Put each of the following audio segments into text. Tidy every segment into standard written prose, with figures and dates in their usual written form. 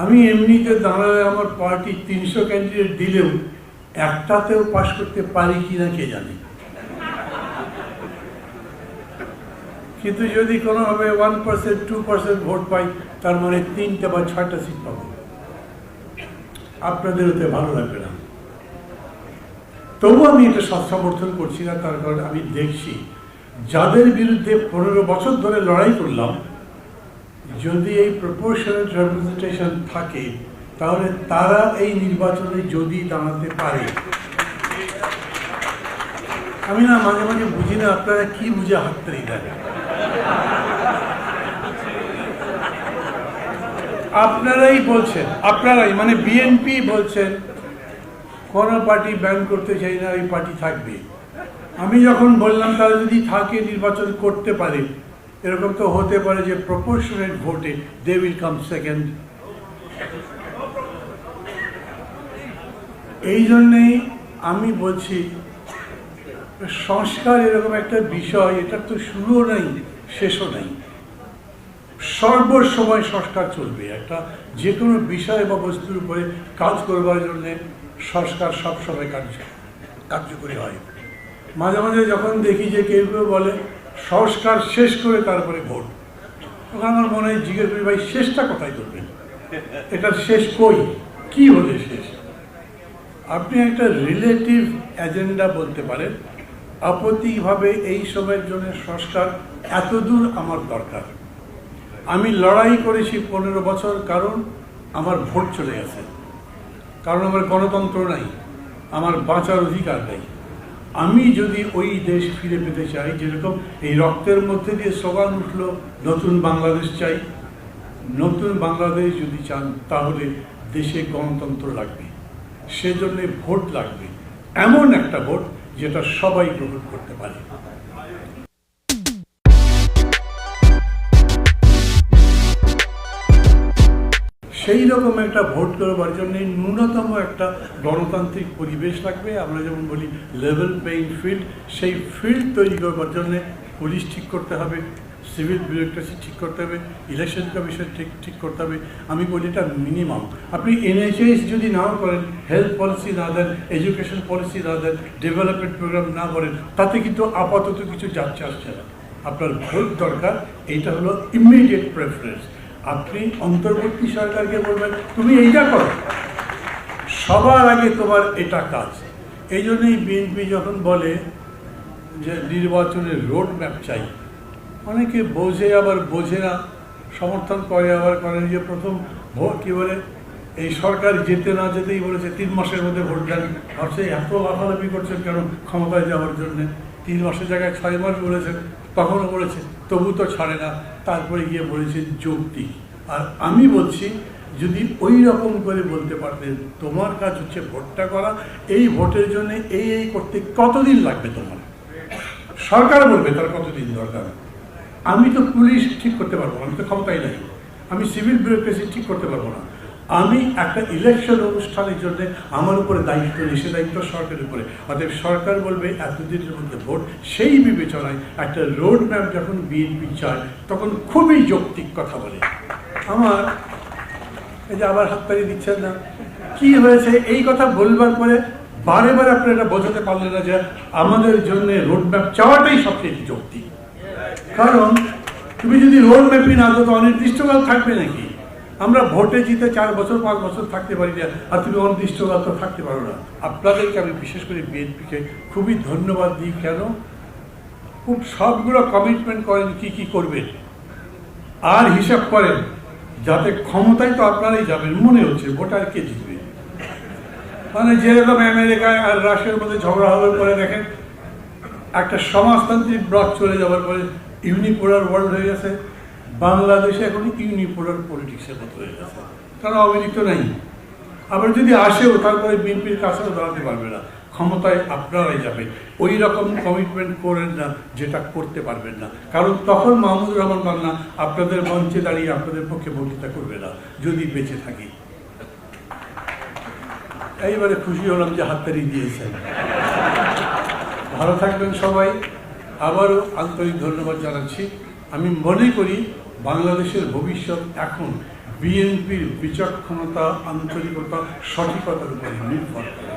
আমি এমনিতে দাঁড়ালে আমার পার্টি 300 ক্যান্ডিডেট দিলেও একটাতেও পাশ করতে পারি কিনা কে জানে। কিন্তু যদি কোনোভাবে 1% 2% ভোট পাই, তার মানে 3টা বা 6টা সিট পাবো। আপনাদের ওতে ভালো লাগবে না, তবু আমি এটা সমর্থন করছি না। তার কারণ আমি দেখছি যাদের বিরুদ্ধে 15 বছর ধরে লড়াই করলাম, যদি এই প্রপোর্শনাল রিপ্রেজেন্টেশন থাকে তাহলে তারা এই নির্বাচনে যদি দাঁড়াতে পারে। আমি না মাঝে মাঝে বুঝি না আপনারা কি বুঝে হাততালি দেন। আপনারাই বলছেন, আপনারাই মানে বিএনপি বলছেন কোন পার্টি ব্যান করতে চাই না, ওই পার্টি থাকবে। আমি যখন বললাম তারা যদি থাকে নির্বাচন করতে পারে, এরকম তো হতে পারে যে প্রপোর্শনেট ভোটে দে উইল কাম সেকেন্ড। এই জন্যেই আমি বলছি সংস্কার এরকম একটা বিষয়, এটা তো শুরুও নেই শেষও নেই, সর্বসময় সংস্কার চলবে। একটা যে কোনো বিষয় বা বস্তুর উপরে কাজ করবার জন্যে সংস্কার সবসময় কার্যকরী হয়। মাঝে মাঝে যখন দেখি যে কেউ কেউ বলে সংস্কার শেষ করে তারপরে ভোট, তখন আমার মনে হয় জিজ্ঞেস করি, ভাই শেষটা কোথায় করবেন? এটার শেষ কই? কি হলে শেষ? আপনি একটা রিলেটিভ এজেন্ডা বলতে পারেন, আপত্তিভাবে এই সময়ের জন্য সংস্কার এতদূর আমার দরকার। আমি লড়াই করেছি 15 বছর, কারণ আমার ভোট চলে গেছে, কারণ আমার গণতন্ত্র নাই, আমার বাঁচার অধিকার নেই। আমি যদি ওই দেশ ফিরে পেতে চাই, যেরকম এই রক্তের মধ্যে দিয়ে স্লোগান উঠলো নতুন বাংলাদেশ চাই, নতুন বাংলাদেশ যদি চান তাহলে দেশে গণতন্ত্র লাগবে, সেজন্য ভোট লাগবে, এমন একটা ভোট যেটা সবাই গ্রহণ করতে পারে। সেই রকম একটা ভোট করবার জন্য ন্যূনতম একটা গণতান্ত্রিক পরিবেশ লাগবে। আমরা যেমন বলি লেভেল প্লেইং ফিল্ড, সেই ফিল্ড তৈরি করবার জন্য পুলিশ ঠিক করতে হবে, সিভিল বিউরোক্রেসি ঠিক করতে হবে, ইলেকশন কমিশন ঠিক করতে হবে। আমি বলি এটা মিনিমাম। আপনি এনএইচএস যদি নাও করেন, হেলথ পলিসি না দেন, এডুকেশন পলিসি না দেন, ডেভেলপমেন্ট প্রোগ্রাম না করেন, তাতে কিন্তু আপাতত কিছু যাচ্ছে আসছে না। আপনার ভোট দরকার, এইটা হলো ইমিডিয়েট প্রেফারেন্স। আপনি অন্তর্বর্তী সরকারকে বলবেন তুমি এইটা করো, সবার আগে তোমার এটা কাজ। এই জন্যই বিএনপি যখন বলে যে নির্বাচনের রোড ম্যাপ চাই, অনেকে বোঝে আবার বোঝে না, সমর্থন করে আবার করেন যে প্রথম ভোট কী বলে, এই সরকার যেতে না যেতেই বলেছে 3 মাসের মধ্যে ভোট দেন। ভাবছে এত লাফালাফি করছেন কেন ক্ষমতায় যাওয়ার জন্যে? 3 মাসের জায়গায় 6 মাস বলেছেন, তখনও বলেছে, তবু তো ছাড়ে না। তারপরে গিয়ে বলেছে যৌক্তিক। আর আমি বলছি যদি ওই রকম করে বলতে পারতেন তোমার কাজ হচ্ছে ভোটটা করা, এই ভোটের জন্য এই করতে কতদিন লাগবে তোমার, সরকার বলবে তার কতদিন দরকার। আমি তো পুলিশ ঠিক করতে পারবো না, আমি তো ক্ষমতাই নাই। আমি সিভিল বিউরোক্রেসি ঠিক করতে পারবো না। আমি একটা ইলেকশন অনুষ্ঠানের জন্য আমার উপরে দায়িত্ব নেই, সে দায়িত্ব সরকারের উপরে। অতএব সরকার বলবে এতদিনের মধ্যে ভোট, সেই বিবেচনায় একটা রোড ম্যাপ যখন বিএনপি চায় তখন খুবই যৌক্তিক কথা বলে। আমার এই যে আবার হাততালি দিচ্ছেন না, কি হয়েছে এই কথা বলবার পরে বারে বারে আপনি এটা বোঝাতে পারলেন না যে আমাদের জন্য রোড ম্যাপ চাওয়াটাই সবচেয়ে যৌক্তিক। কারণ তুমি যদি রোড ম্যাপই না দাও তো অনির্দিষ্টকাল থাকবে নাকি? আমরা ভোটে জিতে 4 বছর 5 বছর থাকতে পারি না, আর তুমি অনির্দিষ্টকাল তো থাকতে পারো না। আপনাদেরকে আমি বিশেষ করে বিএনপিকে খুবই ধন্যবাদ দিই। কেন? খুব সবগুলো কমিটমেন্ট করেন কি কি করবেন, আর হিসাব করেন যাতে ক্ষমতায় তো আপনারাই যাবেন। মনে হচ্ছে ভোটার কে জিতবে, মানে যেরকম আমেরিকায় আর রাশিয়ার মধ্যে ঝগড়া হওয়ার পরে দেখেন একটা সমাজতান্ত্রিক ব্লক চলে যাওয়ার পরে ইউনিপোলার ওয়ার্ল্ড হয়ে গেছে। বাংলাদেশে এখন ইউনিপোলার পলিটিক্সের মতো হয়ে গেছে, কারণ আওয়ামী তো নাই। আবার যদি আসেও তারপরে বিএনপির কাছেও দাঁড়াতে পারবে না, ক্ষমতায় আপনারাই যাবেন। ওই রকম কমিটমেন্ট করেন না যেটা করতে পারবেন না, কারণ তখন মাহমুদুর রহমান মান্না আপনাদের মঞ্চে দাঁড়িয়ে আপনাদের পক্ষে বক্তৃতা করবে না যদি বেঁচে থাকি। এইবারে খুশি হলাম যে হাততালি দিয়েছেন। ভালো থাকবেন সবাই। আবারও আন্তরিক ধন্যবাদ জানাচ্ছি। আমি মনে করি বাংলাদেশের ভবিষ্যৎ এখন বিএনপির বিচক্ষণতা, আন্তরিকতা, সঠিকতার উপরে নির্ভর করে।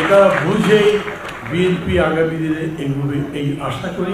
এটা বুঝেই বিএনপি আগামী দিনে এগোবে এই আশা করি।